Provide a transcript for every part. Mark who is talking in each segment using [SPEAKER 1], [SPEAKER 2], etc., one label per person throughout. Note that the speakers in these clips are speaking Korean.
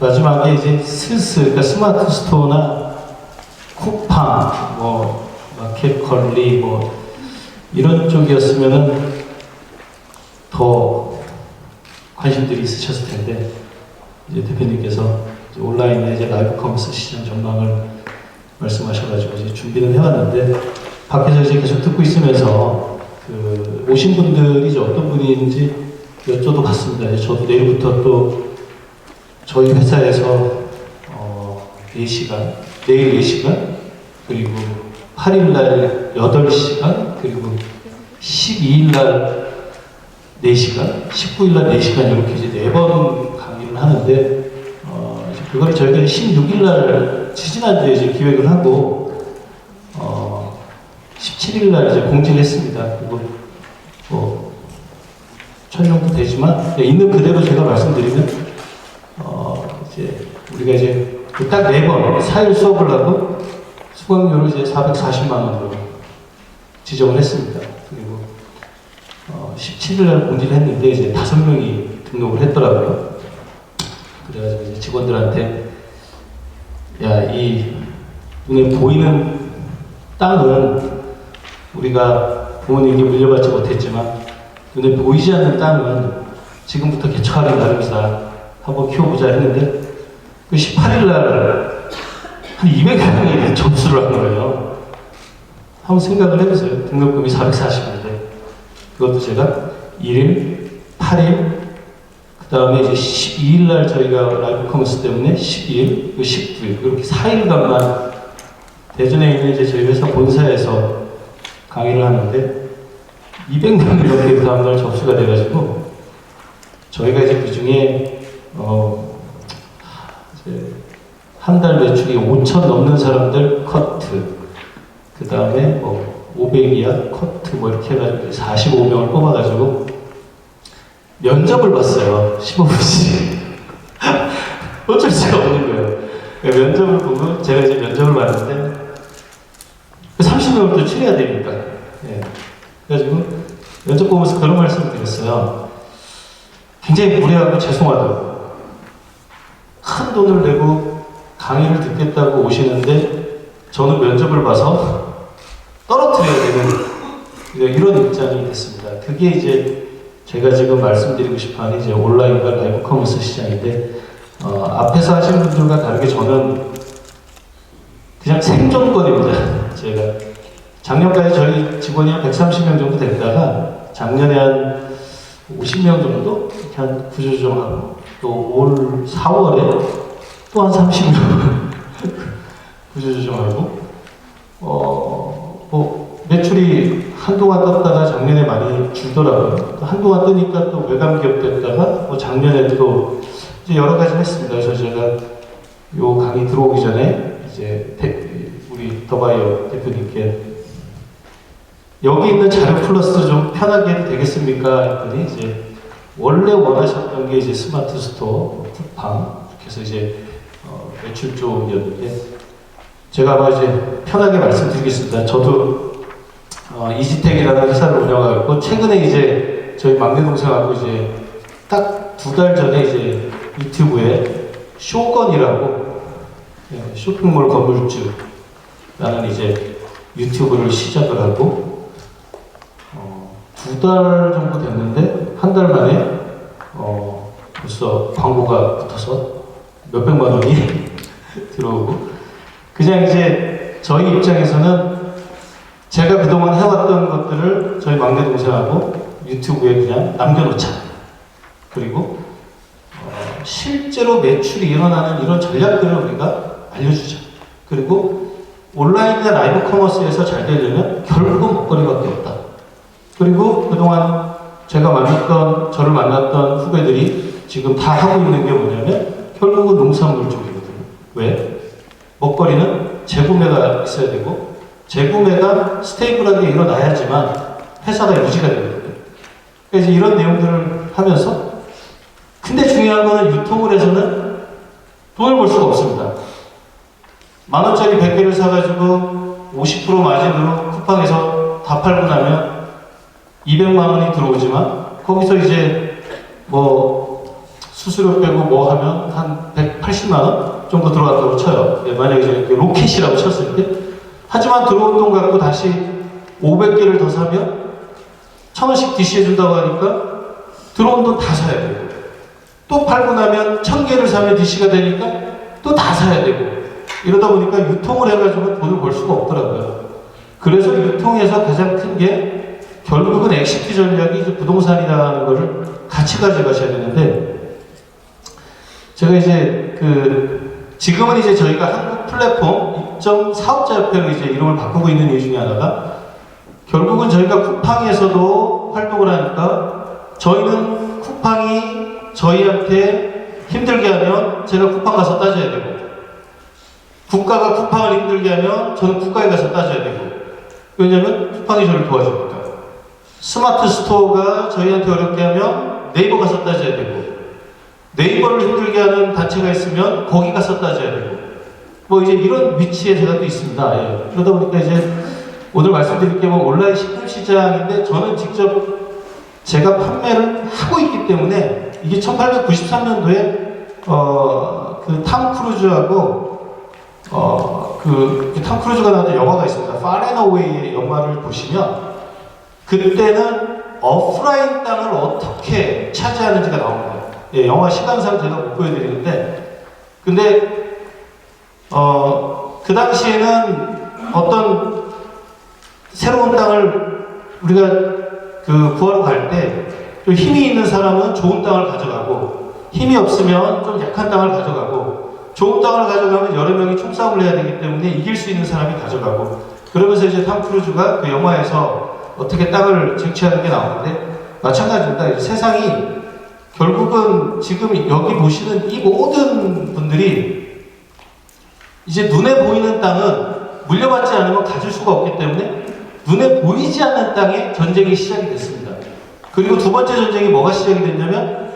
[SPEAKER 1] 마지막에 이제 슬슬, 그러니까 스마트 스토어나 쿠팡, 뭐, 마켓컬리, 뭐, 이런 쪽이었으면은 더 관심들이 있으셨을 텐데, 이제 대표님께서 이제 온라인의 이제 라이브 커머스 시장 전망을 말씀하셔가지고 이제 준비를 해왔는데, 밖에서 이제 계속 듣고 있으면서 그 오신 분들이 이제 어떤 분인지 여쭤도 봤습니다. 저도 내일부터 또 저희 회사에서 4시간, 내일 4시간, 그리고 8일날 8시간, 그리고 12일날 4시간, 19일날 4시간 이렇게 이제 4번 강의를 하는데, 이제 그걸 저희가 16일날 지지난주에 이제 기획을 하고, 17일날 이제 공지를 했습니다. 그리고 뭐 촬영도 되지만 있는 그대로 제가 말씀드리면 이제 우리가 이제 딱 4번 4일 수업을 하고 수강료를 이제 440만 원으로 지정을 했습니다. 그리고 17일날 공지를 했는데 이제 5명이 등록을 했더라고요. 그래가지고 이제 직원들한테 야, 이 눈에 보이는 땅은 우리가 부모님께 물려받지 못했지만 눈에 보이지 않는 땅은 지금부터 개척하기 나름이다. 한번 키워보자 했는데 그 18일날 한 200명이 접수를 한 거예요. 한번 생각을 해보세요. 등록금이 440인데 그것도 제가 1일, 8일, 그 다음에 이제 12일날 저희가 라이브 커머스 때문에 12일, 19일 이렇게 4일간만 대전에 있는 이제 저희 회사 본사에서 강의를 하는데 200명 이렇게 그 다음날 접수가 돼가지고 저희가 이제 그 중에 한 달 매출이 5천 넘는 사람들 커트, 그 다음에 뭐 500이야 커트 뭐 이렇게 해가지고 45명을 뽑아가지고 면접을 봤어요. 15분씩. 어쩔 수가 없는 거예요. 면접을 보고 제가 이제 면접을 봤는데 30명을 또 추려야 되니까. 예. 그래가지고 면접 보면서 그런 말씀을 드렸어요. 굉장히 무례하고 죄송하다고. 큰 돈을 내고 강의를 듣겠다고 오시는데 저는 면접을 봐서 떨어뜨려야 되는 이런 입장이 됐습니다. 그게 이제 제가 지금 말씀드리고 싶어하는 이제 온라인과 라이브 커머스 시장인데 앞에서 하신 분들과 다르게 저는 그냥 생존권입니다. 제가 작년까지 저희 직원이 한 130명 정도 됐다가 작년에 한 50명 정도 이렇게 한 구조조정하고 또 올 4월에 또 한 30명 구조조정하고 뭐 매출이 한동안 떴다가 작년에 많이 줄더라고요. 또 한동안 뜨니까 또 외감 기업 됐다가 뭐 작년에 또 이제 여러 가지 했습니다. 그래서 제가 요 강의 들어오기 전에 이제 우리 더바이어 대표님께 여기 있는 자료 플러스 좀 편하게 해도 되겠습니까? 했더니 이제 원래 원하셨던 게 이제 스마트 스토어, 쿠팡, 그래서 이제 매출 쪽이었는데 제가 아마 이제 편하게 말씀드리겠습니다. 저도 이지텍이라는 회사를 운영하고 있고 최근에 이제 저희 막내 동생하고 이제 딱 2달 전에 이제 유튜브에 쇼건이라고 쇼핑몰 건물주라는 이제 유튜브를 시작을 하고 2달 정도 됐는데 한 달 만에 벌써 광고가 붙어서 몇백만 원이 들어오고 그냥 이제 저희 입장에서는 제가 그동안 해왔던 것들을 저희 막내 동생하고 유튜브에 그냥 남겨놓자. 그리고 실제로 매출이 일어나는 이런 전략들을 우리가 알려주자. 그리고 온라인이나 라이브 커머스에서 잘 되려면 결국은 먹거리밖에 없다. 그리고 그동안 저를 만났던 후배들이 지금 다 하고 있는 게 뭐냐면 결국은 농산물 쪽이거든요. 왜? 먹거리는 재구매가 있어야 되고 재구매가 스테이블하게 일어나야지만 회사가 유지가 되거든요. 그래서 이런 내용들을 하면서 근데 중요한 거는 유통을 해서는 돈을 벌 수가 없습니다. 10,000원짜리 100개를 사가지고 50% 마진으로 쿠팡에서 다 팔고 나면 200만 원이 들어오지만 거기서 이제 뭐 수수료 빼고 뭐 하면 한 180만 원 정도 들어갔다고 쳐요. 예, 만약에 이제 로켓이라고 쳤을 때. 하지만 들어온 돈 갖고 다시 500개를 더 사면 1,000원씩 DC해 준다고 하니까 들어온 돈 다 사야 되고, 또 팔고 나면 1,000개를 사면 DC가 되니까 또 다 사야 되고, 이러다 보니까 유통을 해가지고 돈을 벌 수가 없더라고요. 그래서 유통에서 가장 큰 게 결국은 엑시트 전략이 이제 부동산이라는 거를 같이 가져가셔야 되는데, 제가 이제 지금은 이제 저희가 한국 플랫폼 입점 사업자협회로 이제 이름을 바꾸고 있는 이유 중에 하나가, 결국은 저희가 쿠팡에서도 활동을 하니까 저희는 쿠팡이 저희한테 힘들게 하면 제가 쿠팡 가서 따져야 되고, 국가가 쿠팡을 힘들게 하면 저는 국가에 가서 따져야 되고, 왜냐면 쿠팡이 저를 도와주니까. 스마트 스토어가 저희한테 어렵게 하면 네이버 가서 따져야 되고, 네이버를 힘들게 하는 단체가 있으면 거기 가서 따져야 되고, 뭐 이제 이런 위치에 제가 또 있습니다. 예. 그러다 보니까 이제 오늘 말씀드릴 게 뭐 온라인 식품 시장인데, 저는 직접 제가 판매를 하고 있기 때문에, 이게 1893년도에 탐 크루즈하고 탐 크루즈가 나왔던 영화가 있습니다. 파레너웨이의 영화를 보시면 그때는 오프라인 땅을 어떻게 차지하는지가 나옵니다. 예, 영화 시간상 제가 못 보여드리는데, 근데 그 당시에는 어떤 새로운 땅을 우리가 구하러 갈 때 좀 힘이 있는 사람은 좋은 땅을 가져가고, 힘이 없으면 좀 약한 땅을 가져가고, 좋은 땅을 가져가면 여러 명이 총싸움을 해야 되기 때문에 이길 수 있는 사람이 가져가고, 그러면서 이제 탐 크루즈가 그 영화에서 어떻게 땅을 쟁취하는 게 나오는데, 마찬가지입니다. 이제 세상이 결국은 지금 여기 보시는 이 모든 분들이 이제 눈에 보이는 땅은 물려받지 않으면 가질 수가 없기 때문에 눈에 보이지 않는 땅에 전쟁이 시작이 됐습니다. 그리고 두 번째 전쟁이 뭐가 시작이 됐냐면,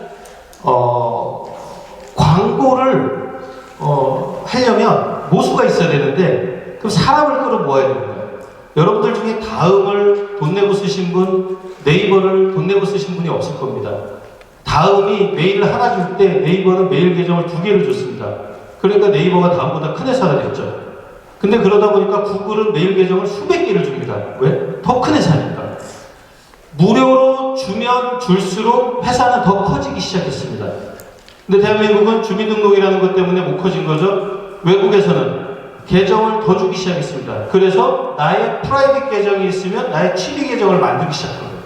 [SPEAKER 1] 광고를 하려면 모수가 있어야 되는데, 그럼 사람을 끌어 모아야 됩니다. 여러분들 중에 다음을 돈 내고 쓰신 분, 네이버를 돈 내고 쓰신 분이 없을 겁니다. 다음이 메일을 하나 줄 때 네이버는 메일 계정을 2개를 줬습니다. 그러니까 네이버가 다음보다 큰 회사가 됐죠. 근데 그러다 보니까 구글은 메일 계정을 수백 개를 줍니다. 왜? 더 큰 회사니까. 무료로 주면 줄수록 회사는 더 커지기 시작했습니다. 근데 대한민국은 주민등록이라는 것 때문에 못 커진 거죠. 외국에서는 계정을 더 주기 시작했습니다. 그래서 나의 프라이빗 계정이 있으면 나의 취미 계정을 만들기 시작한 거예요.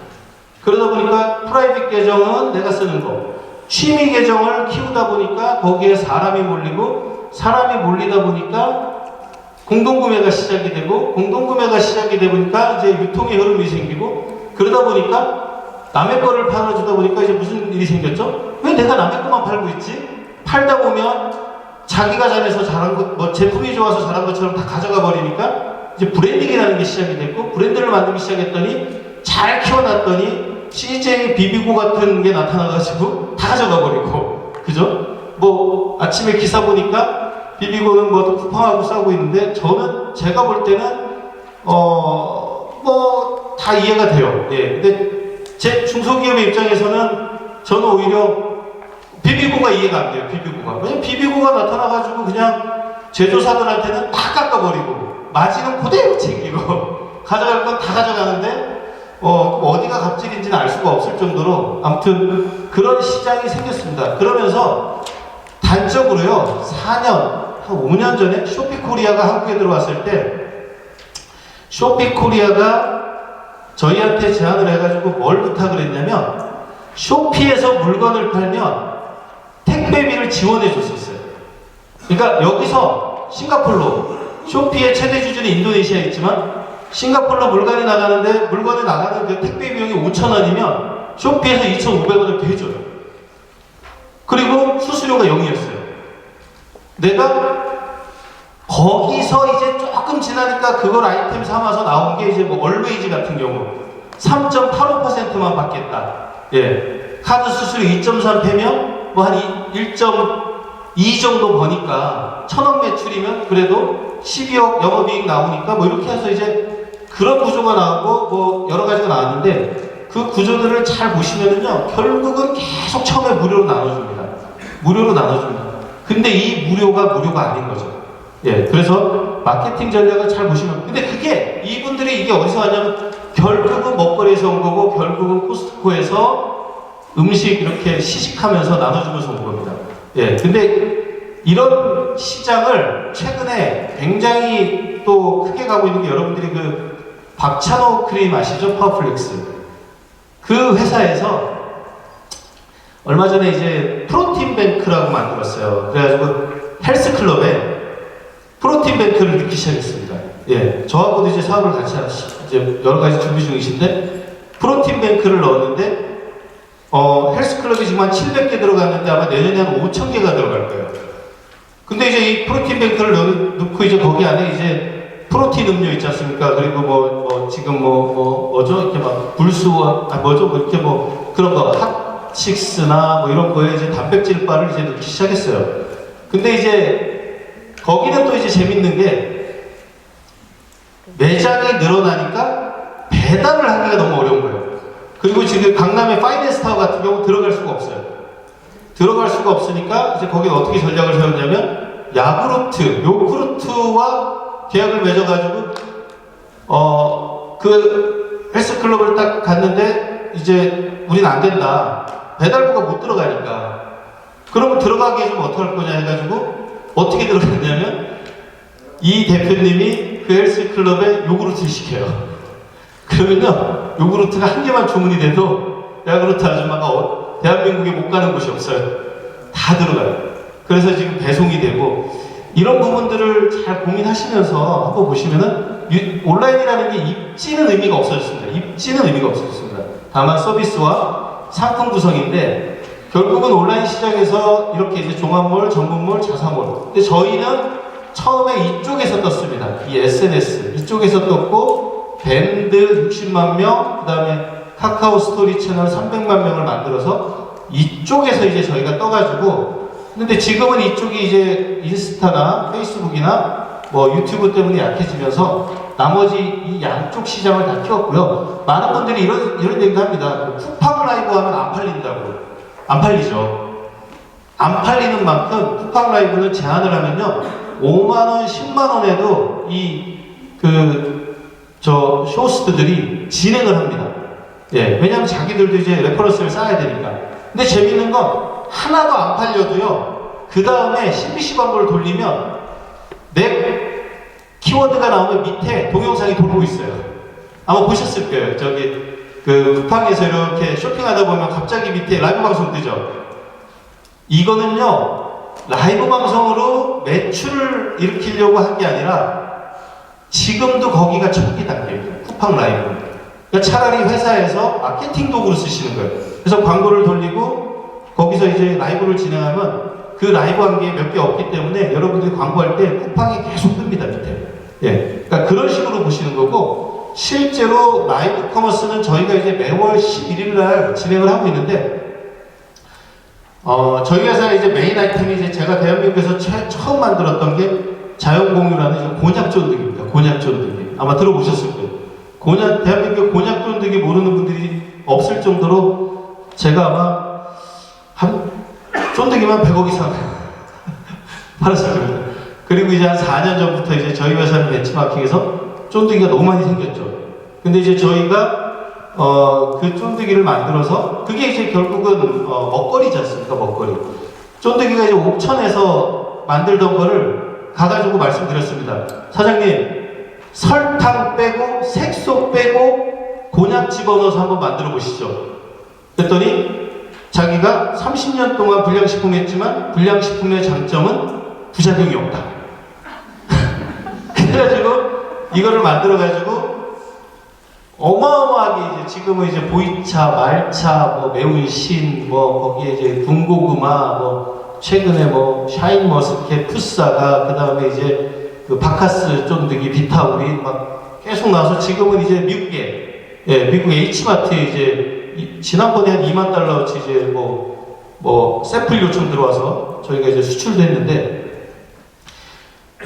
[SPEAKER 1] 그러다 보니까 프라이빗 계정은 내가 쓰는 거, 취미 계정을 키우다 보니까 거기에 사람이 몰리고, 사람이 몰리다 보니까 공동구매가 시작이 되고, 공동구매가 시작이 되니까 이제 유통의 흐름이 생기고, 그러다 보니까 남의 거를 팔아주다 보니까 이제 무슨 일이 생겼죠? 왜 내가 남의 거만 팔고 있지? 팔다 보면 자기가 잘해서 잘한 것, 뭐 제품이 좋아서 잘한 것처럼 다 가져가 버리니까 이제 브랜딩이라는 게 시작이 됐고, 브랜드를 만들기 시작했더니 잘 키워놨더니 CJ 비비고 같은 게 나타나가지고 다 가져가 버리고, 그죠? 뭐 아침에 기사 보니까 비비고는 뭐 쿠팡하고 싸우고 있는데, 저는 제가 볼 때는 뭐 다 이해가 돼요. 예. 근데 제 중소기업의 입장에서는 저는 오히려 비비고가 이해가 안 돼요. 비비고가. 왜냐면 비비고가 나타나가지고 그냥 제조사들한테는 다 깎아버리고, 마진은 그대로 챙기고, 가져갈 건 다 가져가는데 어디가 갑질인지는 알 수가 없을 정도로, 아무튼 그런 시장이 생겼습니다. 그러면서 단적으로요, 4년, 한 5년 전에 쇼피코리아가 한국에 들어왔을 때, 쇼피코리아가 저희한테 제안을 해가지고 뭘 부탁을 했냐면, 쇼피에서 물건을 팔면 택배비를 지원해 줬었어요. 그러니까 여기서 싱가폴로, 쇼피의 최대 주주는 인도네시아에 있지만 싱가폴로 물건이 나가는데, 물건이 나가는 그 택배 비용이 5,000원이면 쇼피에서 2,500원을 대줘요. 그리고 수수료가 0이었어요. 내가 거기서 이제 조금 지나니까 그걸 아이템 삼아서 나온 게 이제 뭐 얼웨이즈 같은 경우 3.85%만 받겠다. 예. 카드 수수료 2.3 패면 뭐 한 1.2 정도 버니까 1,000억 매출이면 그래도 12억 영업이익 나오니까 뭐 이렇게 해서 이제 그런 구조가 나오고 뭐 여러 가지가 나왔는데, 그 구조들을 잘 보시면은요, 결국은 계속 처음에 무료로 나눠줍니다. 무료로 나눠줍니다. 근데 이 무료가 아닌 거죠. 예, 그래서 마케팅 전략을 잘 보시면, 근데 그게 이분들이 이게 어디서 왔냐면 결국은 먹거리에서 온 거고 결국은 코스트코에서 음식 이렇게 시식하면서 나눠주면서 온 겁니다. 예, 근데 이런 시장을 최근에 굉장히 또 크게 가고 있는 게 여러분들이 그 박찬호 크림 아시죠? 파워플렉스. 그 회사에서 얼마 전에 이제 프로틴 뱅크라고 만들었어요. 그래가지고 헬스클럽에 프로틴 뱅크를 넣기 시작했습니다. 예, 저하고도 이제 사업을 같이 이제 여러 가지 준비 중이신데 프로틴 뱅크를 넣었는데 헬스클럽이 지금 한 700개 들어갔는데 아마 내년에 한 5,000개가 들어갈 거예요. 근데 이제 이 프로틴 뱅크를 넣고 이제 거기 안에 이제 프로틴 음료 있지 않습니까? 그리고 지금 뭐죠? 이렇게 막 불수와 뭐죠? 뭐 이렇게 뭐 그런 거 핫식스나 뭐 이런 거에 이제 단백질 바를 이제 넣기 시작했어요. 근데 이제 거기는 또 이제 재밌는 게 매장이 늘어나니까 배달을 하기가 너무 어려운 거예요. 그리고 지금 강남의 파이낸스타워 같은 경우 들어갈 수가 없어요. 들어갈 수가 없으니까 이제 거기는 어떻게 전략을 세웠냐면 야구르트, 요구르트와 계약을 맺어가지고 그 헬스클럽을 딱 갔는데 이제 우린 안 된다. 배달부가 못 들어가니까. 그러면 들어가게 해주면 어떡할 거냐 해가지고 어떻게 들어갔냐면 이 대표님이 그 헬스클럽에 요구르트를 시켜요. 그러면요 요구르트가 한 개만 주문이 돼도 야구르트 아줌마가 대한민국에 못 가는 곳이 없어요. 다 들어가요. 그래서 지금 배송이 되고 이런 부분들을 잘 고민하시면서 한번 보시면은 온라인이라는 게 입지는 의미가 없어졌습니다. 입지는 의미가 없어졌습니다. 다만 서비스와 상품 구성인데 결국은 온라인 시장에서 이렇게 이제 종합몰, 전문몰, 자사몰. 근데 저희는 처음에 이쪽에서 떴습니다. 이 SNS 이쪽에서 떴고 밴드 60만 명, 그 다음에 카카오 스토리 채널 300만 명을 만들어서 이쪽에서 이제 저희가 떠가지고 근데 지금은 이쪽이 이제 인스타나 페이스북이나 뭐 유튜브 때문에 약해지면서 나머지 이 양쪽 시장을 다 키웠고요. 많은 분들이 이런 얘기도 합니다. 쿠팡 라이브 하면 안 팔린다고. 안 팔리죠. 안 팔리는 만큼 쿠팡 라이브는 제한을 하면요. 5만원, 10만원에도 쇼호스트들이 진행을 합니다. 예, 왜냐면 자기들도 이제 레퍼런스를 쌓아야 되니까. 근데 재밌는 건 하나도 안 팔려도요. 그 다음에 CPC 광고를 돌리면 내 키워드가 나오면 밑에 동영상이 돌고 있어요. 아마 보셨을 거예요. 저기 그 쿠팡에서 이렇게 쇼핑하다 보면 갑자기 밑에 라이브 방송 뜨죠. 이거는요 라이브 방송으로 매출을 일으키려고 한 게 아니라 지금도 거기가 초기 단계입니다. 쿠팡 라이브. 그러니까 차라리 회사에서 마케팅 도구로 쓰시는 거예요. 그래서 광고를 돌리고 거기서 이제 라이브를 진행하면 그 라이브 한 게 몇 개 없기 때문에 여러분들이 광고할 때 쿠팡이 계속 뜹니다 밑에. 예, 그러니까 그런 식으로 보시는 거고 실제로 라이브 커머스는 저희가 이제 매월 11일 날 진행을 하고 있는데 저희 회사의 이제 메인 아이템이 이제 제가 대한민국에서 처음 만들었던 게 자연공유라는 곤약 쫀득입니다. 곤약 쫀득이 아마 들어보셨을 거예요. 대한민국 곤약 쫀득이 모르는 분들이 없을 정도로 제가 아마 한 쫀득이만 100억 이상 팔았을 겁니다. 그리고 이제 한 4년 전부터 이제 저희 회사는 벤치마킹에서 쫀득이가 너무 많이 생겼죠. 근데 이제 저희가 그 쫀득이를 만들어서 그게 이제 결국은 먹거리지 않습니까? 먹거리. 쫀득이가 이제 옥천에서 만들던 거를 가가지고 말씀드렸습니다. 사장님 설탕 빼고 색소 빼고 곤약 집어넣어서 한번 만들어 보시죠. 그랬더니 자기가 30년 동안 불량식품 했지만 불량식품의 장점은 부작용이 없다. 그래가지고 이거를 만들어가지고 어마어마하게 이제 지금은 이제 보이차, 말차, 뭐 매운신, 뭐 거기에 이제 군고구마, 뭐 최근에 뭐 샤인머스켓, 푸사가 그 다음에 이제 그 바카스 쫀득이, 비타우린 막 계속 나와서 지금은 이제 미국에 미국 H마트에 이제 지난번에 한 2만 달러치 이제 뭐 샘플 요청 들어와서 저희가 이제 수출도 했는데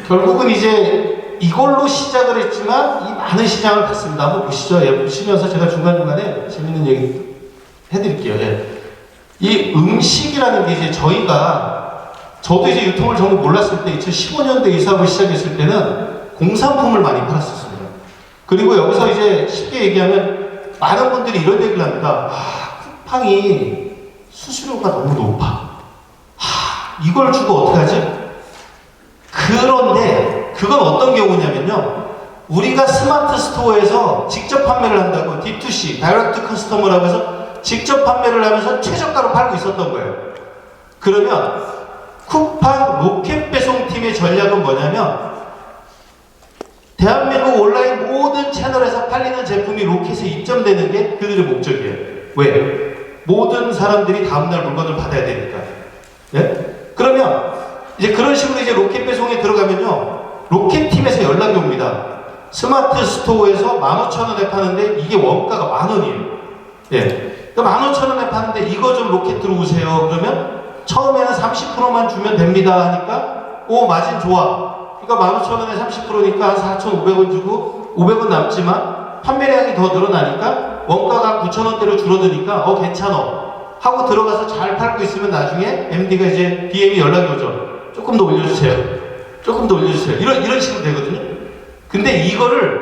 [SPEAKER 1] 결국은 이제 이걸로 시작을 했지만 이 많은 시장을 갔습니다. 한번 보시죠. 예, 보시면서 제가 중간중간에 재밌는 얘기 해드릴게요. 예. 이 음식이라는 게 이제 저도 이제 유통을 전혀 몰랐을 때 2015년도에 이 사업을 시작했을 때는 공산품을 많이 팔았었습니다. 그리고 여기서 이제 쉽게 얘기하면 많은 분들이 이런 얘기를 합니다. 쿠팡이 수수료가 너무 높아. 이걸 주고 어떡하지? 그런데 그건 어떤 경우냐면요. 우리가 스마트 스토어에서 직접 판매를 한다고 D2C, 다이렉트 커스터머라고 해서 직접 판매를 하면서 최저가로 팔고 있었던 거예요. 그러면 쿠팡 로켓 배송팀의 전략은 뭐냐면 대한민국 온라인 모든 채널에서 팔리는 제품이 로켓에 입점되는 게 그들의 목적이에요. 왜? 모든 사람들이 다음날 물건을 받아야 되니까. 예? 그러면 이제 그런 식으로 이제 로켓 배송에 들어가면요. 로켓 팀에서 연락이 옵니다. 스마트 스토어에서 15,000원에 파는데 이게 원가가 10,000원이에요. 예. 15,000원에 파는데 이거 좀 로켓 들어오세요. 그러면 처음에는 30%만 주면 됩니다 하니까 마진 좋아. 그러니까 15,000원에 30%니까 한 4,500원 주고 500원 남지만 판매량이 더 늘어나니까 원가가 9,000원대로 줄어드니까 괜찮아 하고 들어가서 잘 팔고 있으면 나중에 MD가 이제 BM이 연락이 오죠. 조금 더 올려주세요. 조금 더 올려주세요. 이런 식으로 되거든요. 근데 이거를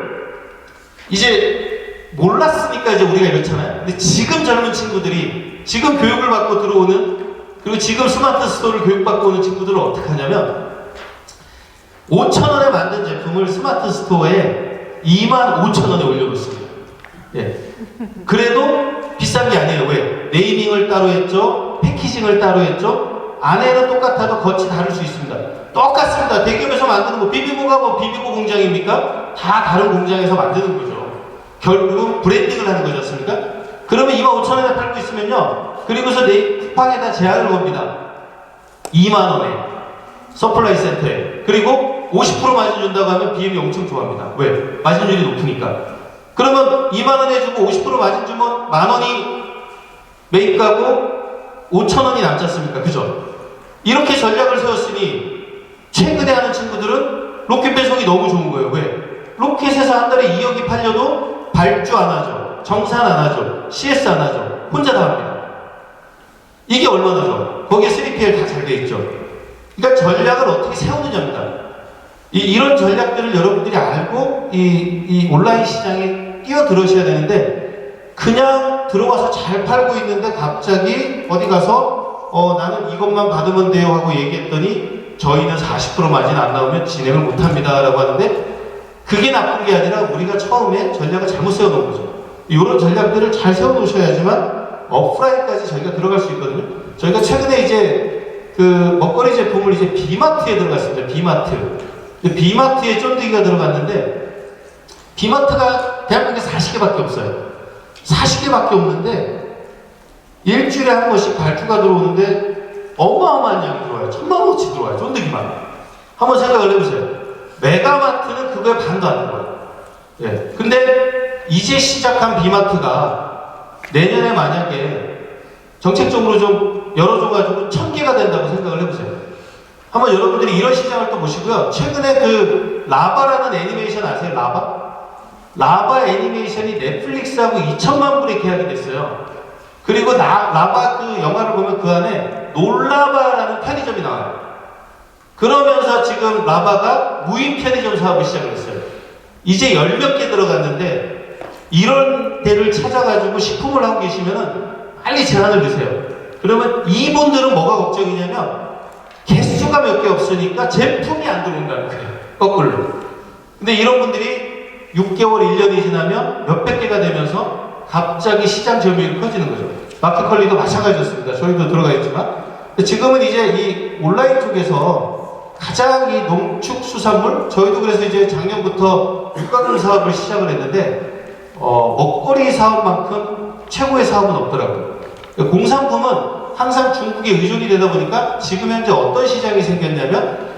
[SPEAKER 1] 이제 몰랐으니까 이제 우리가 이렇잖아요. 근데 지금 젊은 친구들이 지금 교육을 받고 들어오는 그리고 지금 스마트 스토어를 교육받고 오는 친구들은 어떻게 하냐면 5,000원에 만든 제품을 스마트 스토어에 25,000원에 올려놓습니다. 예. 그래도 비싼 게 아니에요. 왜? 네이밍을 따로 했죠. 패키징을 따로 했죠. 안에는 똑같아도 겉이 다를 수 있습니다. 똑같습니다. 대기업에서 만드는 거 비비고가 뭐 비비고 공장입니까? 다 다른 공장에서 만드는 거죠. 결국은 브랜딩을 하는 거지 않습니까? 그러면 25,000원에 팔고 있으면요. 그리고서 쿠팡에다 제안을 겁니다. 2만원에 서플라이 센터에. 그리고 50% 마진 준다고 하면 BM이 엄청 좋아합니다. 왜? 마진율이 높으니까. 그러면 2만원에 주고 50% 마진 주면 10,000원이 매입가고 5,000원이 남지 않습니까? 그죠? 이렇게 전략을 세웠으니 최근에 하는 친구들은 로켓 배송이 너무 좋은 거예요. 왜? 로켓에서 한 달에 2억이 팔려도 발주 안 하죠. 정산 안 하죠. CS 안 하죠. 혼자 다 합니다. 이게 얼마나 좋아? 거기에 3PL 다 잘 돼 있죠. 그러니까 전략을 어떻게 세우느냐입니다. 이런 전략들을 여러분들이 알고 이 온라인 시장에 뛰어들으셔야 되는데 그냥 들어와서 잘 팔고 있는데 갑자기 어디 가서 나는 이것만 받으면 돼요 하고 얘기했더니 저희는 40% 마진 안 나오면 진행을 못합니다 라고 하는데 그게 나쁜 게 아니라 우리가 처음에 전략을 잘못 세워놓은 거죠. 이런 전략들을 잘 세워놓으셔야지만 오프라인까지 저희가 들어갈 수 있거든요. 저희가 최근에 이제 그 먹거리 제품을 이제 비마트에 들어갔습니다. 비마트에 쫀득이가 들어갔는데 비마트가 대한민국에 40개밖에 없어요. 40개밖에 없는데 일주일에 한 번씩 발주가 들어오는데 어마어마한 양이 들어와요. 1,000만원어치 들어와요. 쫀득이만. 한번 생각을 해보세요. 메가마트는 그거에 반도 안 들어와요. 예. 근데 이제 시작한 비마트가 내년에 만약에 정책적으로 좀 열어줘가지고 1,000개가 된다고 생각을 해보세요. 한번 여러분들이 이런 시장을 또 보시고요. 최근에 그 라바라는 애니메이션 아세요? 라바 애니메이션이 넷플릭스하고 2,000만 불에 계약이 됐어요. 그리고 라바 그 영화를 보면 그 안에 놀라바라는 편의점이 나와요. 그러면서 지금 라바가 무인 편의점 사업을 시작을 했어요. 이제 10몇 개 들어갔는데 이런 데를 찾아가지고 식품을 하고 계시면은 빨리 제안을 드세요. 그러면 이분들은 뭐가 걱정이냐면 개수가 몇 개 없으니까 제품이 안 들어온다는 거예요. 거꾸로. 근데 이런 분들이 6개월, 1년이 지나면 몇백 개가 되면서 갑자기 시장 점유율이 커지는 거죠. 마켓컬리도 마찬가지였습니다. 저희도 들어가 있지만. 지금은 이제 이 온라인 쪽에서 가장 이 농축수산물, 저희도 그래서 이제 작년부터 육가공 사업을 시작을 했는데, 먹거리 사업만큼 최고의 사업은 없더라고요. 공산품은 항상 중국에 의존이 되다 보니까 지금 현재 어떤 시장이 생겼냐면,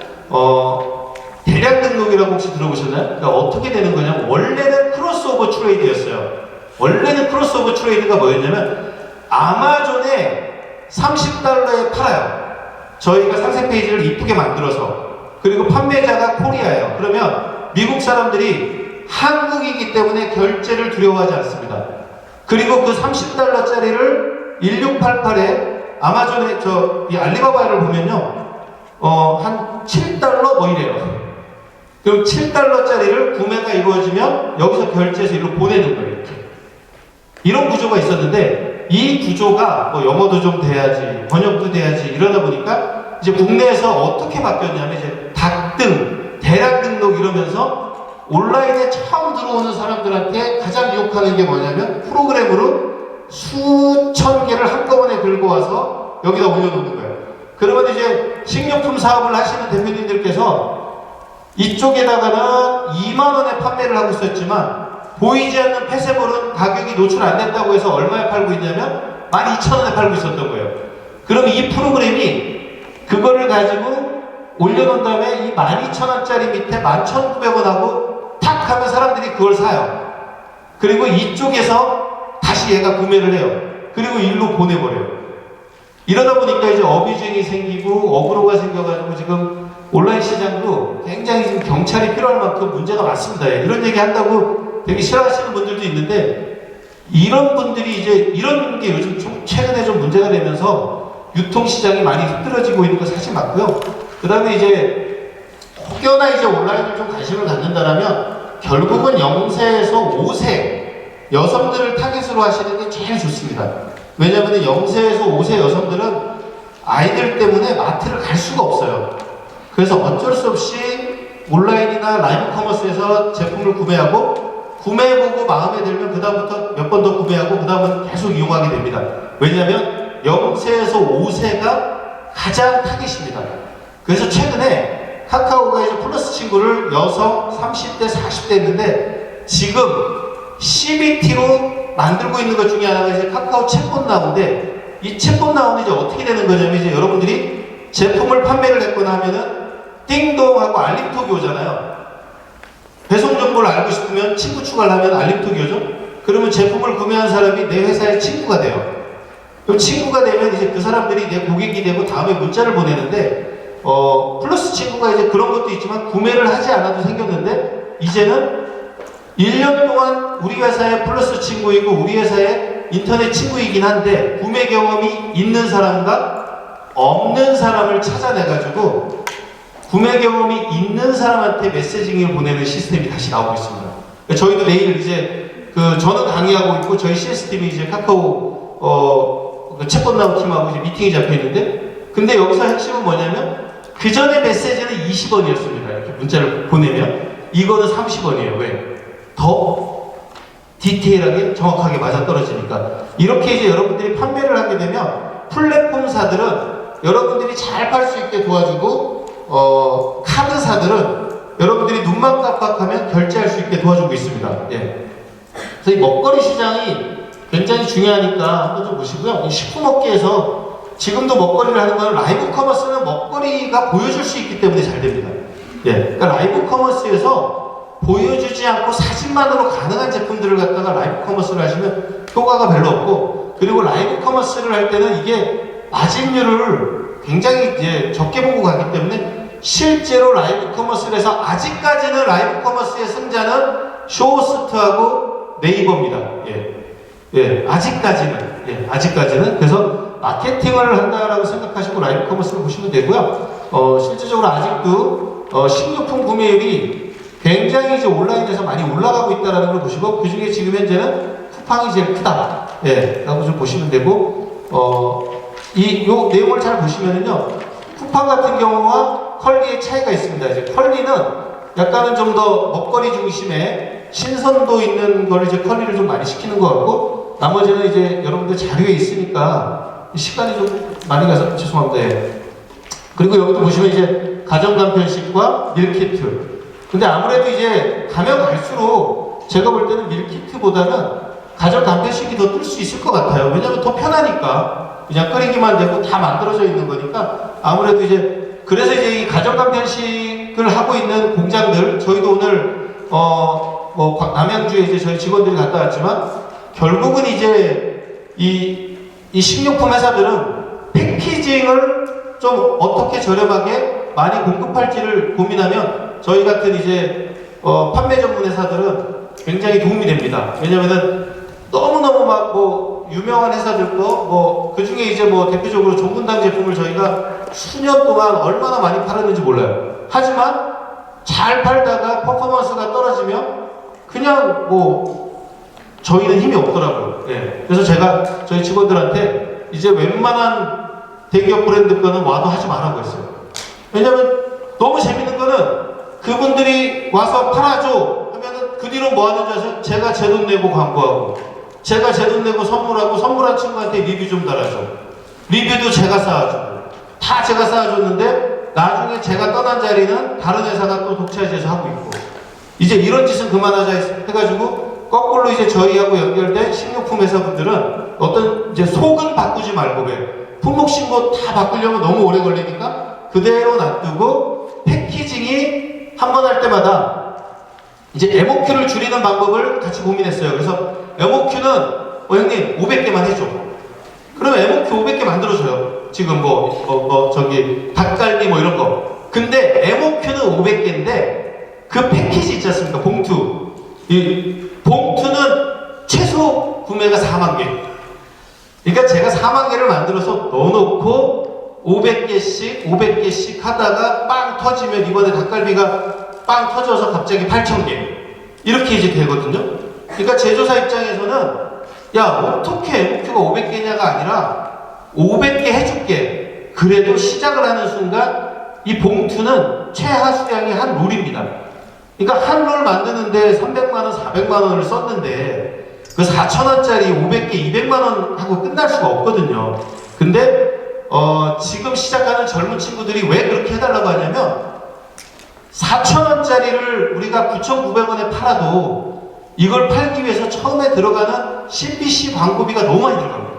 [SPEAKER 1] 대량 등록이라고 혹시 들어보셨나요? 그러니까 어떻게 되는 거냐면, 원래는 크로스오버 트레이드였어요. 원래는 크로스오버 트레이드가 뭐였냐면, 아마존에 30달러에 팔아요. 저희가 상세 페이지를 이쁘게 만들어서. 그리고 판매자가 코리아예요. 그러면 미국 사람들이 한국이기 때문에 결제를 두려워하지 않습니다. 그리고 그 30달러짜리를 1688에 아마존에 이 알리바바를 보면요, 한 7달러 뭐 이래요. 그럼 7달러짜리를 구매가 이루어지면 여기서 결제해서 일로 보내는 거예요. 이렇게. 이런 구조가 있었는데 이 구조가 뭐 영어도 좀 돼야지, 번역도 돼야지 이러다 보니까 이제 국내에서 어떻게 바뀌었냐면 이제 닭등, 대량 등록 이러면서 온라인에 처음 들어오는 사람들한테 가장 유혹하는 게 뭐냐면 프로그램으로 수천 개를 한꺼번에 들고 와서 여기다 올려놓는 거예요. 그러면 이제 식료품 사업을 하시는 대표님들께서 이쪽에다가는 2만원에 판매를 하고 있었지만 보이지 않는 폐쇄물은 가격이 노출 안 됐다고 해서 얼마에 팔고 있냐면 12,000원에 팔고 있었던 거예요. 그럼 이 프로그램이 그거를 가지고 올려놓은 다음에 이 12,000원짜리 밑에 11,900원하고 탁 하면 사람들이 그걸 사요. 그리고 이쪽에서 다시 얘가 구매를 해요. 그리고 일로 보내버려요. 이러다 보니까 이제 어뷰징이 생기고 어그로가 생겨가지고 지금 온라인 시장도 굉장히 지금 경찰이 필요할 만큼 문제가 많습니다. 이런 얘기 한다고 되게 싫어하시는 분들도 있는데 이런 분들이 이제 이런 게 요즘 최근에 좀 문제가 되면서 유통시장이 많이 흐트러지고 있는 거 사실 맞고요. 그 다음에 이제 혹여나 이제 온라인을 좀 관심을 갖는다라면 결국은 0세에서 5세 여성들을 타깃으로 하시는 게 제일 좋습니다. 왜냐하면 0세에서 5세 여성들은 아이들 때문에 마트를 갈 수가 없어요. 그래서 어쩔 수 없이 온라인이나 라이브 커머스에서 제품을 구매하고 구매해보고 마음에 들면 그 다음부터 몇 번 더 구매하고 그 다음은 계속 이용하게 됩니다. 왜냐하면 0세에서 5세가 가장 타깃입니다. 그래서 최근에 카카오가 이제 플러스 친구를 여성 30대, 40대 했는데 지금 CBT로 만들고 있는 것 중에 하나가 이제 카카오 챗봇 나오는데 이 챗봇 나오면 이제 어떻게 되는 거냐면 이제 여러분들이 제품을 판매를 했거나 하면은 띵동 하고 알림톡이 오잖아요. 배송 정보를 알고 싶으면 친구 추가를 하면 알림톡이 오죠. 그러면 제품을 구매한 사람이 내 회사의 친구가 돼요. 그럼 친구가 되면 이제 그 사람들이 내 고객이 되고 다음에 문자를 보내는데 플러스 친구가 이제 그런 것도 있지만 구매를 하지 않아도 생겼는데 이제는 1년 동안 우리 회사의 플러스 친구이고 우리 회사의 인터넷 친구이긴 한데 구매 경험이 있는 사람과 없는 사람을 찾아내가지고 구매 경험이 있는 사람한테 메시징을 보내는 시스템이 다시 나오고 있습니다. 저희도 내일 이제 저는 강의하고 있고 저희 CS팀이 이제 카카오 챗봇 나우 팀하고 이제 미팅이 잡혀 있는데 근데 여기서 핵심은 뭐냐면 그 전에 메시지는 20원이었습니다. 이렇게 문자를 보내면 이거는 30원이에요. 왜? 더 디테일하게 정확하게 맞아떨어지니까 이렇게 이제 여러분들이 판매를 하게 되면 플랫폼사들은 여러분들이 잘 팔 수 있게 도와주고 카드사들은 여러분들이 눈만 깜빡하면 결제할 수 있게 도와주고 있습니다. 예. 그래서 이 먹거리 시장이 굉장히 중요하니까 한번 좀 보시고요. 식품업계에서 지금도 먹거리를 하는 건 라이브 커머스는 먹거리가 보여줄 수 있기 때문에 잘 됩니다. 예. 그러니까 라이브 커머스에서 보여주지 않고 사진만으로 가능한 제품들을 갖다가 라이브 커머스를 하시면 효과가 별로 없고 그리고 라이브 커머스를 할 때는 이게 마진율을 굉장히 이제 적게 보고 가기 때문에 실제로 라이브 커머스를 해서 아직까지는 라이브 커머스의 승자는 쇼호스트하고 네이버입니다. 예, 아직까지는. 그래서 마케팅을 한다라고 생각하시고 라이브 커머스를 보시면 되고요. 실질적으로 아직도 식료품 구매율이 굉장히 이제 온라인에서 많이 올라가고 있다는 걸 보시고 그 중에 지금 현재는 쿠팡이 제일 크다. 예, 라고 좀 보시면 되고 요 내용을 잘 보시면은요 쿠팡 같은 경우와 컬리의 차이가 있습니다. 이제 컬리는 약간은 좀 더 먹거리 중심의 신선도 있는 걸 이제 컬리를 좀 많이 시키는 것 같고 나머지는 이제 여러분들 자료에 있으니까 시간이 좀 많이 가서 죄송합니다. 예. 그리고 여기도 보시면 이제 가정간편식과 밀키트. 근데 아무래도 이제 가면 갈수록 제가 볼 때는 밀키트보다는 가정간편식이 더 뜰 수 있을 것 같아요. 왜냐면 더 편하니까 그냥 끓이기만 되고 다 만들어져 있는 거니까 아무래도 이제 그래서 이제 이 가정간편식을 하고 있는 공장들 저희도 오늘 남양주에 이제 저희 직원들이 갔다 왔지만 결국은 이제 이 식료품 회사들은 패키징을 좀 어떻게 저렴하게 많이 공급할지를 고민하면 저희 같은 이제 판매 전문 회사들은 굉장히 도움이 됩니다. 왜냐면은 너무너무 막 유명한 회사들 그 중에 이제 대표적으로 종근당 제품을 저희가 수년 동안 얼마나 많이 팔았는지 몰라요. 하지만 잘 팔다가 퍼포먼스가 떨어지면 그냥 저희는 힘이 없더라고요. 예. 그래서 제가 저희 직원들한테 이제 웬만한 대기업 브랜드 거는 와도 하지 말라고 했어요. 왜냐면 너무 재밌는 거는 그분들이 와서 팔아줘 하면은 그 뒤로 뭐 하는지 아세요? 제가 제 돈 내고 광고하고, 제가 제 돈 내고 선물하고, 선물한 친구한테 리뷰 좀 달아줘. 리뷰도 제가 쌓아주고, 다 제가 쌓아줬는데 나중에 제가 떠난 자리는 다른 회사가 또 독차지해서 하고 있고, 이제 이런 짓은 그만하자 해가지고 거꾸로 이제 저희하고 연결된 식료품 회사분들은 어떤 이제 속은 바꾸지 말고, 왜 품목 신고 다 바꾸려면 너무 오래 걸리니까 그대로 놔두고 패키징이 한 번 할 때마다 이제 MOQ를 줄이는 방법을 같이 고민했어요. 그래서 MOQ는 형님 500개만 해줘. 그러면 MOQ 500개 만들어줘요. 지금 저기 닭갈비 이런 거. 근데 MOQ는 500개인데 그 패키지 있지 않습니까? 봉투. 이 봉투는 최소 구매가 4만 개. 그러니까 제가 4만 개를 만들어서 넣어놓고 500개씩 하다가 빵 터지면 이번에 닭갈비가 빵 터져서 갑자기 8,000개. 이렇게 이제 되거든요. 그러니까 제조사 입장에서는 야, 어떻게 MOQ가 500개냐가 아니라 500개 해줄게. 그래도 시작을 하는 순간 이 봉투는 최하 수량이 한 롤입니다. 그러니까 한 롤 만드는데 300만원, 400만원을 썼는데 그 4,000원짜리 500개, 200만원 하고 끝날 수가 없거든요. 근데 지금 시작하는 젊은 친구들이 왜 그렇게 해달라고 하냐면 4,000원짜리를 우리가 9,900원에 팔아도 이걸 팔기 위해서 처음에 들어가는 CPC 광고비가 너무 많이 들어갑니다.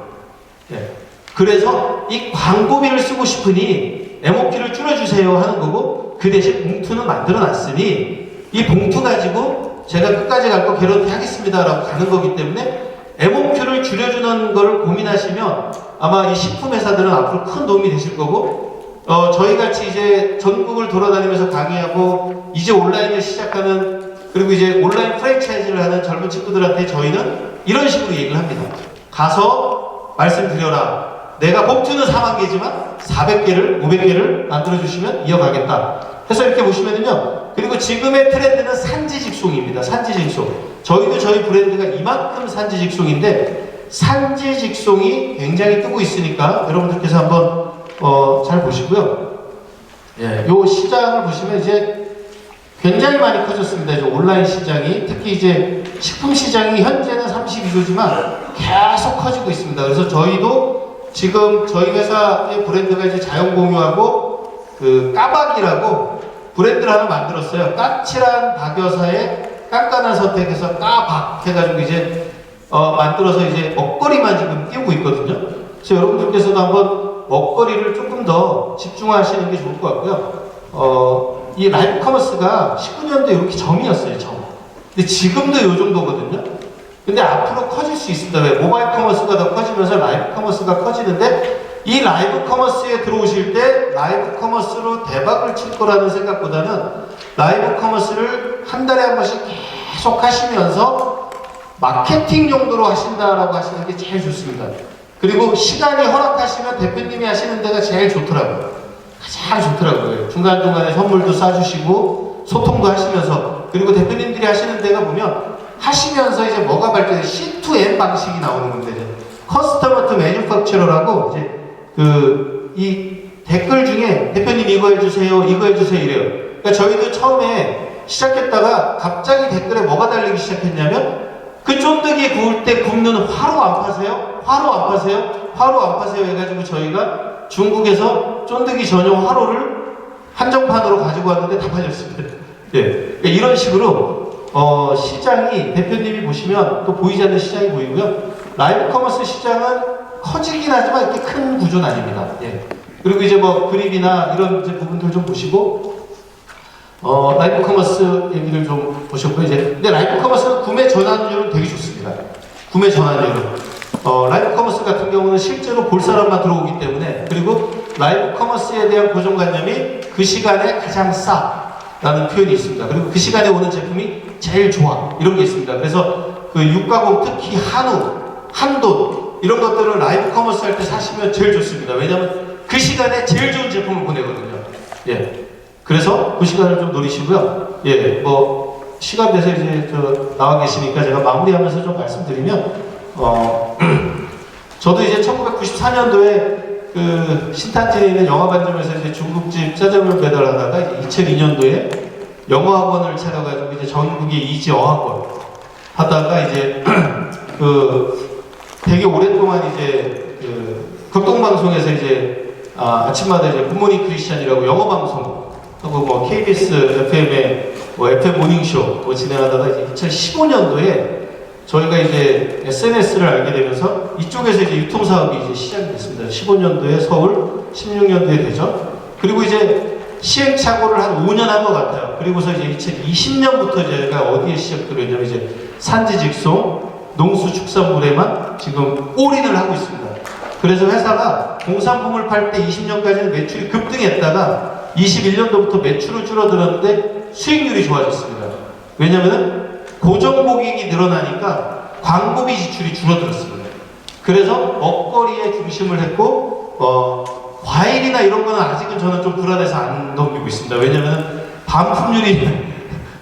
[SPEAKER 1] 예. 그래서 이 광고비를 쓰고 싶으니 MOQ를 줄여주세요 하는 거고, 그 대신 봉투는 만들어 놨으니 이 봉투 가지고 제가 끝까지 갈 거 개런티 하겠습니다 라고 가는 거기 때문에 MOQ를 줄여주는 걸 고민하시면 아마 이 식품회사들은 앞으로 큰 도움이 되실 거고, 저희같이 이제 전국을 돌아다니면서 강의하고 이제 온라인을 시작하는, 그리고 이제 온라인 프랜차이즈를 하는 젊은 친구들한테 저희는 이런 식으로 얘기를 합니다. 가서 말씀드려라. 내가 봉투는 4만 개지만 400개를, 500개를 만들어주시면 이어가겠다. 해서 이렇게 보시면은요. 그리고 지금의 트렌드는 산지직송입니다. 산지직송. 저희도 저희 브랜드가 이만큼 산지직송인데 산지직송이 굉장히 뜨고 있으니까 여러분들께서 한번 잘 보시고요. 예, 요 시장을 보시면 이제 굉장히 많이 커졌습니다. 이제 온라인 시장이, 특히 이제 식품 시장이 현재는 32조지만 계속 커지고 있습니다. 그래서 저희도 지금 저희 회사의 브랜드가 이제 자연공유하고 그 까박이라고 브랜드를 하나 만들었어요. 까칠한 박여사의 깐깐한 선택에서 까박 해가지고 이제 만들어서 이제 먹거리만 지금 띄우고 있거든요. 그래서 여러분들께서도 한번 먹거리를 조금 더 집중하시는 게 좋을 것 같고요. 이 라이브 커머스가 19년도에 이렇게 점이었어요, 점. 근데 지금도 이 정도거든요. 근데 앞으로 커질 수 있습니다. 왜? 모바일 커머스가 더 커지면서 라이브 커머스가 커지는데, 이 라이브 커머스에 들어오실 때 라이브 커머스로 대박을 칠 거라는 생각보다는 라이브 커머스를 한 달에 한 번씩 계속 하시면서 마케팅 용도로 하신다라고 하시는 게 제일 좋습니다. 그리고 시간이 허락하시면 대표님이 하시는 데가 제일 좋더라고요. 가장 좋더라고요. 중간중간에 선물도 싸주시고 소통도 하시면서, 그리고 대표님들이 하시는 데가 보면 하시면서 이제 뭐가 발전해, C2M 방식이 나오는 건데, 커스터머 투 매뉴팩처러라고 이제 이 댓글 중에 대표님 이거 해주세요, 이거 해주세요 이래요. 그러니까 저희도 처음에 시작했다가 갑자기 댓글에 뭐가 달리기 시작했냐면, 그 쫀득이 구울 때 굽는 화로 안 파세요? 화로 안 파세요? 화로 안 파세요? 해가지고 저희가 중국에서 쫀득이 전용 화로를 한정판으로 가지고 왔는데 다 팔렸습니다. 예. 그러니까 이런 식으로 시장이, 대표님이 보시면 또 보이지 않는 시장이 보이고요. 라이브 커머스 시장은 커지긴 하지만 이렇게 큰 구조는 아닙니다. 예. 그리고 이제 그립이나 이런 이제 부분들 좀 보시고, 라이브 커머스 얘기를 좀 보셨고요. 이제 근데 라이브 커머스는 구매 전환율은 되게 좋습니다. 구매 전환율은 라이브 커머스 같은 경우는 실제로 볼 사람만 들어오기 때문에, 그리고 라이브 커머스에 대한 고정관념이 그 시간에 가장 싸라는 표현이 있습니다. 그리고 그 시간에 오는 제품이 제일 좋아, 이런 게 있습니다. 그래서 그 육가공, 특히 한우, 한돈 이런 것들을 라이브 커머스 할 때 사시면 제일 좋습니다. 왜냐하면 그 시간에 제일 좋은 제품을 보내거든요. 예. 그래서 그 시간을 좀 노리시고요. 예. 뭐 시간 돼서 이제 나와 계시니까 제가 마무리하면서 좀 말씀드리면 저도 이제 1994년도에 그 신탄진에 있는 영화반점에서 이제 중국집 짜장면 배달하다가 이제 2002년도에 영어학원을 차려가지고 이제 전국의 이지 어학원 하다가 이제 되게 오랫동안 이제 극동방송에서 이제 아침마다 이제 굿모닝 크리스찬이라고 영어 방송 하고 뭐 KBS FM의 뭐 FM 모닝쇼 뭐 진행하다가 이제 2015년도에 저희가 이제 SNS를 알게 되면서 이쪽에서 이제 유통사업이 이제 시작이 됐습니다. 15년도에 서울, 16년도에 대전, 그리고 이제 시행착오를 한 5년 한 것 같아요. 그리고서 이제 2020년부터 저희가 어디에 시작들어 있냐면 이제 산지직송, 농수축산물에만 지금 올인을 하고 있습니다. 그래서 회사가 공산품을 팔 때 20년까지는 매출이 급등했다가 21년도부터 매출은 줄어들었는데 수익률이 좋아졌습니다. 왜냐면은 고정고객이 늘어나니까 광고비 지출이 줄어들었습니다. 그래서 먹거리에 중심을 했고 과일이나 이런 거는 아직은 저는 좀 불안해서 안 넘기고 있습니다. 왜냐면 반품률이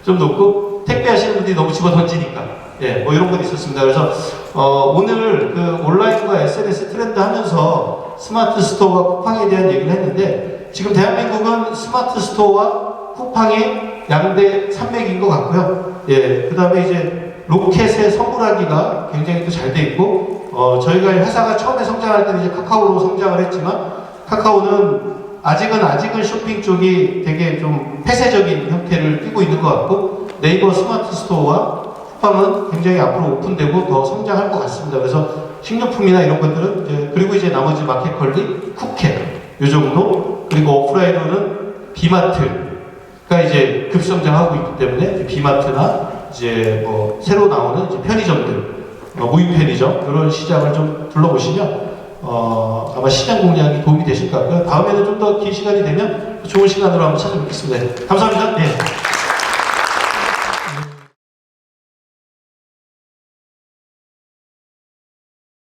[SPEAKER 1] 좀 높고 택배 하시는 분들이 너무 집어 던지니까 예, 뭐 이런 건 있었습니다. 그래서 오늘 그 온라인과 SNS 트렌드 하면서 스마트 스토어와 쿠팡에 대한 얘기를 했는데 지금 대한민국은 스마트 스토어와 쿠팡의 양대 산맥인 것 같고요. 예, 그 다음에 이제 로켓의 선물하기가 굉장히 또 잘 돼 있고, 저희가 회사가 처음에 성장할 때는 이제 카카오로 성장을 했지만, 카카오는 아직은 쇼핑 쪽이 되게 좀 폐쇄적인 형태를 띠고 있는 것 같고, 네이버 스마트 스토어와 쿠팡은 굉장히 앞으로 오픈되고 더 성장할 것 같습니다. 그래서 식료품이나 이런 것들은 이제, 그리고 이제 나머지 마켓컬리, 쿠켓, 요 정도, 그리고 오프라인으로는 비마트가 이제 급성장하고 있기 때문에 비마트나 이제 뭐 새로 나오는 이제 편의점들, 무인 편의점 이런 시장을 좀 둘러보시면 아마 시장 공략이 도움이 되실 것 같고요. 다음에는 좀 더 긴 시간이 되면 좋은 시간으로 한번 찾아뵙겠습니다. 감사합니다. 네.